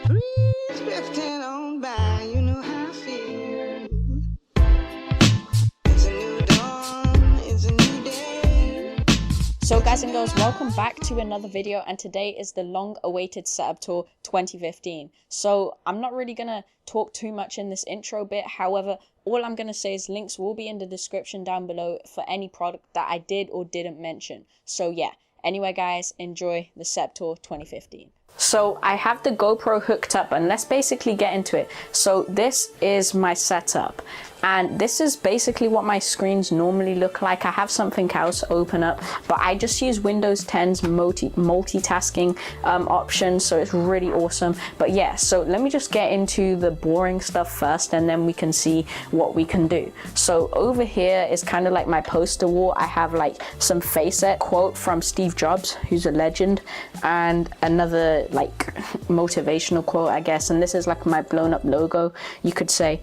Breeze drifting on by, you know how I feel. It's a new dawn, it's a new day. So guys and girls, welcome back to another video, and today is the long-awaited setup tour 2015. So I'm not really gonna talk too much in this intro bit, however, all I'm gonna say is links will be in the description down below for any product that I did or didn't mention. So yeah, anyway guys, enjoy the setup tour 2015. So I have the GoPro hooked up, and let's basically get into it. So this is my setup, and this is basically what my screens normally look like. I have something else open up, but I just use Windows 10's multitasking option, so it's really awesome. But yeah, so let me just get into the boring stuff first, and then we can see what we can do. So over here is kind of like my poster wall. I have like some face it quote from Steve Jobs, who's a legend, and another like motivational quote, I guess, and this is like my blown up logo, you could say,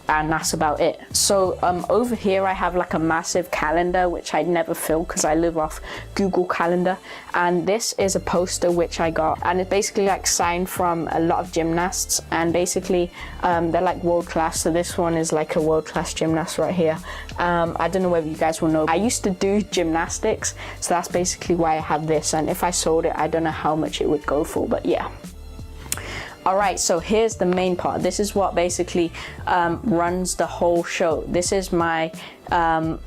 and that's about it. So over here I have like a massive calendar which I never fill because I live off Google Calendar, and this is a poster which I got, and it's basically like signed from a lot of gymnasts, and basically they're like world class. So this one is like a world class gymnast right here. I don't know whether you guys will know, I used to do gymnastics, so that's basically why I have this, and if I sold it I don't know how much it would go for, but yeah. Alright, so here's the main part. This is what basically runs the whole show. This is my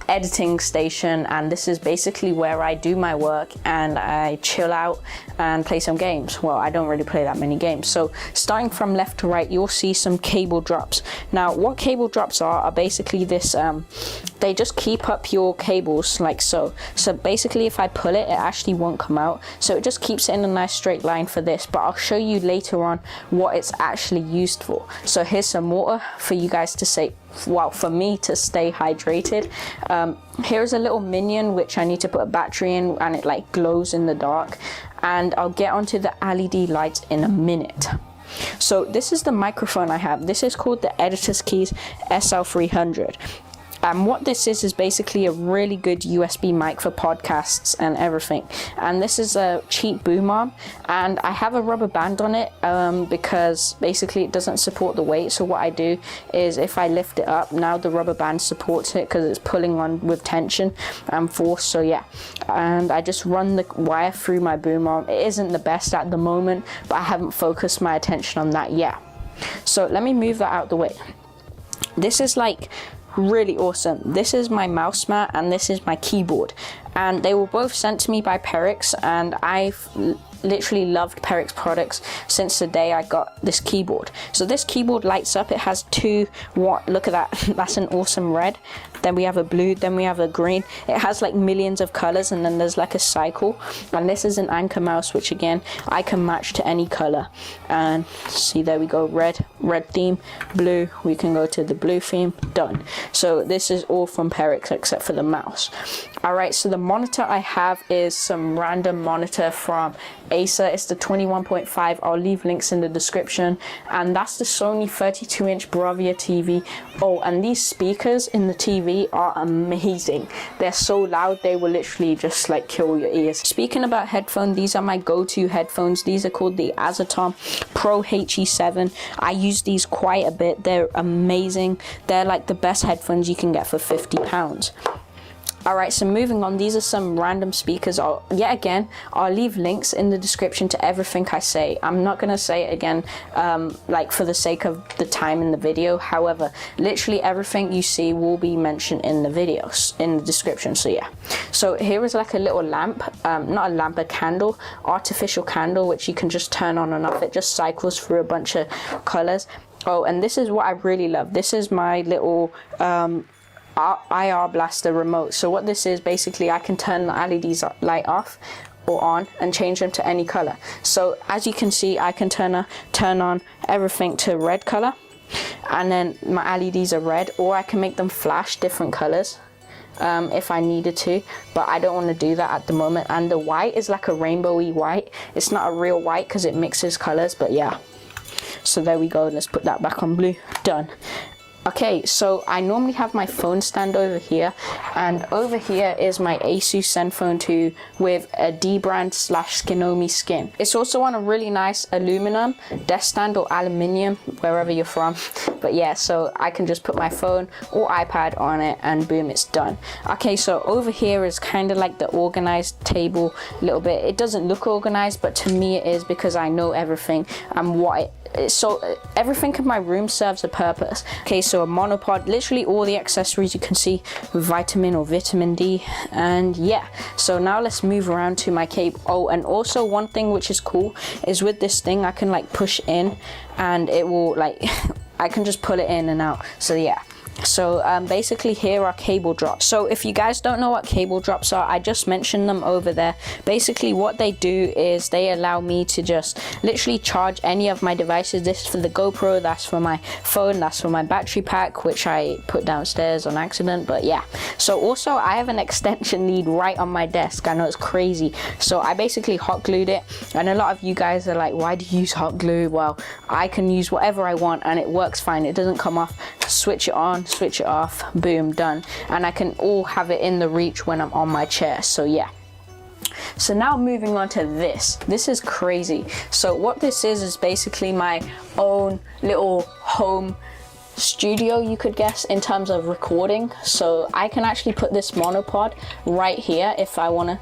editing station, and this is basically where I do my work and I chill out and play some games. Well, I don't really play that many games. So starting from left to right, you'll see some cable drops. Now what cable drops are basically this, they just keep up your cables like so. So basically if I pull it, it actually won't come out, so it just keeps it in a nice straight line for this, but I'll show you later on what it's actually used for. So here's some water for you guys to say, well, for me to stay hydrated. Here's a little minion which I need to put a battery in, and it like glows in the dark, and I'll get onto the LED lights in a minute. So this is the microphone I have. This is called the Editor's Keys SL300. And what this is basically a really good USB mic for podcasts and everything. And this is a cheap boom arm, and I have a rubber band on it because basically it doesn't support the weight. So what I do is if I lift it up, now the rubber band supports it because it's pulling on with tension and force. So yeah, and I just run the wire through my boom arm. It isn't the best at the moment, but I haven't focused my attention on that yet. So let me move that out the way. This is like really awesome. This is my mouse mat, and this is my keyboard, and they were both sent to me by Perix, and I've literally loved Perix products since the day I got this keyboard. So this keyboard lights up. It has two, what, look at that, that's an awesome red. Then we have a blue, then we have a green. It has like millions of colors, and then there's like a cycle. And this is an Anchor mouse, which again I can match to any color. And see, there we go, red theme, blue, we can go to the blue theme, done. So this is all from Perix except for the mouse. Alright, so the monitor I have is some random monitor from Acer. It's the 21.5. I'll leave links in the description. And that's the Sony 32-inch Bravia TV. Oh, and these speakers in the TV are amazing. They're so loud, they will literally just like kill your ears. Speaking about headphones, these are my go-to headphones. These are called the Azaton Pro HE7. I use these quite a bit. They're amazing. They're like the best headphones you can get for £50. Alright, so moving on, these are some random speakers. Yet again, I'll leave links in the description to everything I say. I'm not going to say it again, like for the sake of the time in the video. However, literally everything you see will be mentioned in the videos, in the description, so yeah. So here is like a little lamp, not a lamp, a candle, artificial candle, which you can just turn on and off. It just cycles through a bunch of colors. Oh, and this is what I really love. This is my little IR blaster remote. So what this is, basically I can turn the LEDs light off or on and change them to any color. So as you can see, I can turn on everything to red color, and then my LEDs are red, or I can make them flash different colors if I needed to, but I don't want to do that at the moment. And the white is like a rainbowy white. It's not a real white because it mixes colors, but yeah. So there we go, let's put that back on blue, done. Okay, so I normally have my phone stand over here, and over here is my Asus Zenfone 2 with a D brand / Skinomi skin. It's also on a really nice aluminum desk stand or aluminium, wherever you're from. But yeah, so I can just put my phone or iPad on it and boom, it's done. Okay, so over here is kind of like the organized table a little bit. It doesn't look organized, but to me it is, because I know everything and what so everything in my room serves a purpose. Okay, so a monopod, literally all the accessories you can see, vitamin D, and yeah. So now let's move around to my cable. Oh, and also one thing which is cool is with this thing I can like push in and it will like I can just pull it in and out. So yeah. So basically here are cable drops. So if you guys don't know what cable drops are, I just mentioned them over there. Basically what they do is they allow me to just literally charge any of my devices. This is for the GoPro, that's for my phone, that's for my battery pack, which I put downstairs on accident, but yeah. So also I have an extension lead right on my desk. I know it's crazy. So I basically hot glued it, and a lot of you guys are like, why do you use hot glue? Well, I can use whatever I want and it works fine. It doesn't come off. Switch it on, switch it off, boom, done. And I can all have it in the reach when I'm on my chair. So yeah. So now moving on to this. This is crazy. So what this is basically my own little home studio, you could guess, in terms of recording. So I can actually put this monopod right here if I want to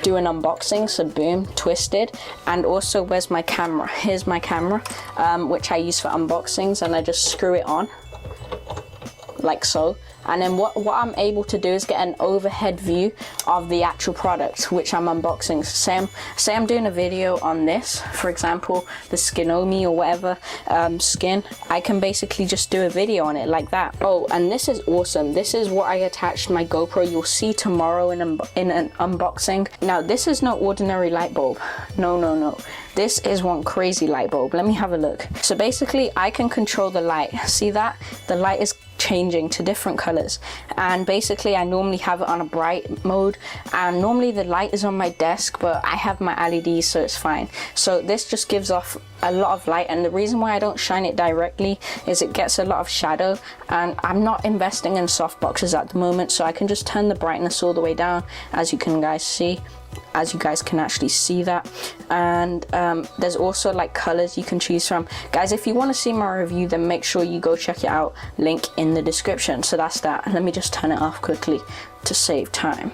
do an unboxing. So boom, twisted. And also, where's my camera? Here's my camera, which I use for unboxings, and I just screw it on like so. And then what I'm able to do is get an overhead view of the actual product which I'm unboxing. Say I'm doing a video on this, for example, the Skinomi or whatever skin. I can basically just do a video on it like that. Oh, and this is awesome. This is what I attached to my GoPro. You'll see tomorrow in an unboxing. Now, this is no ordinary light bulb. No. This is one crazy light bulb. Let me have a look. So basically, I can control the light. See that? The light is changing to different colors, and basically I normally have it on a bright mode, and normally the light is on my desk, but I have my LEDs, so it's fine. So this just gives off a lot of light, and the reason why I don't shine it directly is it gets a lot of shadow, and I'm not investing in soft boxes at the moment, so I can just turn the brightness all the way down, as you can actually see that. And there's also like colors you can choose from. Guys, if you want to see my review, then make sure you go check it out, link in the description. So that's that. Let me just turn it off quickly to save time.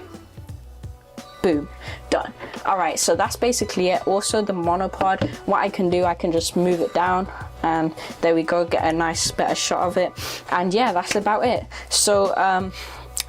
Boom, done. All right, so that's basically it. Also the monopod, what I can do, I can just move it down, and there we go, get a nice better shot of it. And yeah, that's about it. So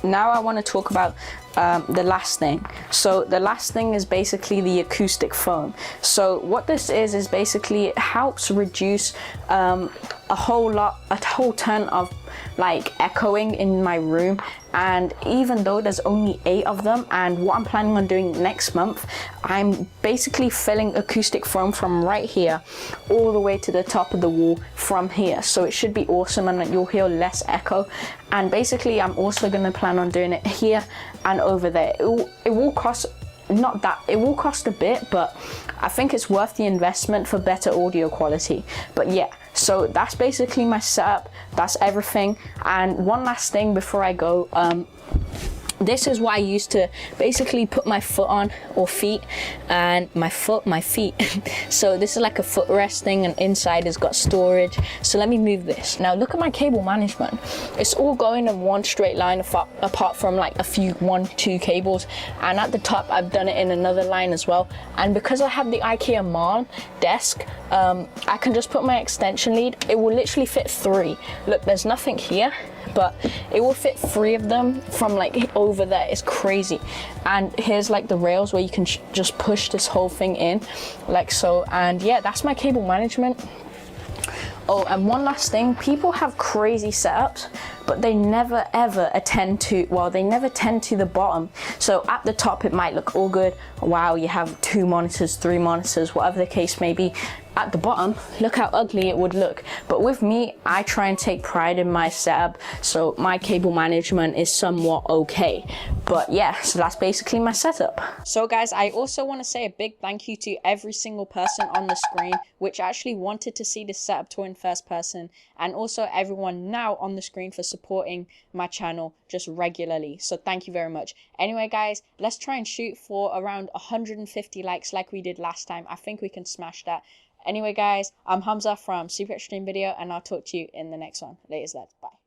now I want to talk about the last thing. So the last thing is basically the acoustic foam. So what this is basically it helps reduce a whole ton of like echoing in my room. And even though there's only 8 of them, and what I'm planning on doing next month, I'm basically filling acoustic foam from right here all the way to the top of the wall from here. So it should be awesome, and you'll hear less echo. And basically I'm also going to plan on doing it here and over there. It will cost it will cost a bit, but I think it's worth the investment for better audio quality. But yeah, so that's basically my setup. That's everything. And one last thing before I go, this is what I used to basically put my foot on, or feet, and my feet. So this is like a footrest thing, and inside has got storage. So let me move this. Now look at my cable management. It's all going in one straight line apart from like a few 1-2 cables, and at the top I've done it in another line as well. And because I have the IKEA Marn desk, I can just put my extension lead. It will literally fit 3. Look, there's nothing here, but it will fit 3 of them from like over there. It's crazy. And here's like the rails where you can just push this whole thing in like so. And yeah, that's my cable management. Oh, and one last thing, people have crazy setups, but they never ever tend to the bottom. So at the top it might look all good. Wow, you have 2 monitors, 3 monitors, whatever the case may be. at the bottom, look how ugly it would look. But with me, I try and take pride in my setup, so my cable management is somewhat okay. But yeah, so that's basically my setup. So guys, I also want to say a big thank you to every single person on the screen which actually wanted to see this setup tour in first person, and also everyone now on the screen for supporting my channel just regularly. So thank you very much. Anyway guys, let's try and shoot for around 150 likes like we did last time. I think we can smash that. Anyway guys, I'm Hamza from Super Extreme Video, and I'll talk to you in the next one. Later, lads. Bye.